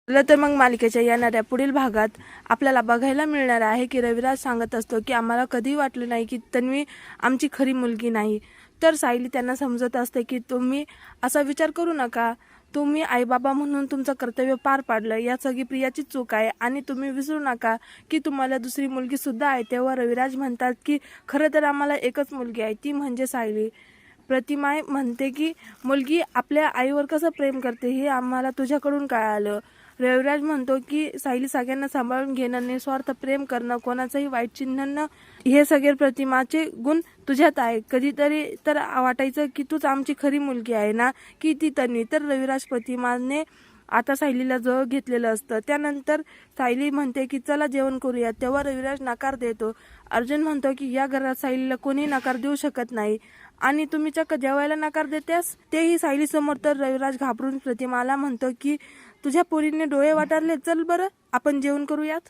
चला तर मग मालिकेच्या येणाऱ्या पुढील भागात आपल्याला बघायला मिळणार आहे की रविराज सांगत असतो की आम्हाला कधी वाटलं नाही की तन्वी आमची खरी मुलगी नाही. तर सायली त्यांना समजत असते की तुम्ही असा विचार करू नका, तुम्ही आईबाबा म्हणून तुमचं कर्तव्य पार पाडलं, या सगळी प्रियाची चूक आहे आणि तुम्ही विसरू नका की तुम्हाला दुसरी मुलगी सुद्धा आहे. तेव्हा रविराज म्हणतात की खरं तर आम्हाला एकच मुलगी आहे, ती म्हणजे सायली. प्रतिमा म्हणते की मुलगी आपल्या आईवर कसं प्रेम करते हे आम्हाला तुझ्याकडून कळालं. रविराज म्हणतो की सायली सगळ्यांना सांभाळून घेणं, निस्वार्थ प्रेम करणं, कोणाचंही वाईट चिन्ह न, हे सगळे प्रतिमाचे गुण तुझ्यात आहे. कधीतरी तर वाटायचं की तूच आमची खरी मुलगी आहे ना, की ती तन्वी. तर रविराज प्रतिमाने आता सायलीला जवळ घेतलेलं असतं. त्यानंतर सायली म्हणते की चला जेवण करूया. तेव्हा रविराज नकार देतो. अर्जुन म्हणतो की या घरात सायलीला कोणी नकार देऊ शकत नाही आणि तुम्ही चक्क जेवायला नकार देतेस, तेही सायली समोर. तर रविराज घाबरून प्रतिमाला म्हणतो की तुझ्या पोरीने डोळे वाटारले, चल बरं आपण जेवण करूयात.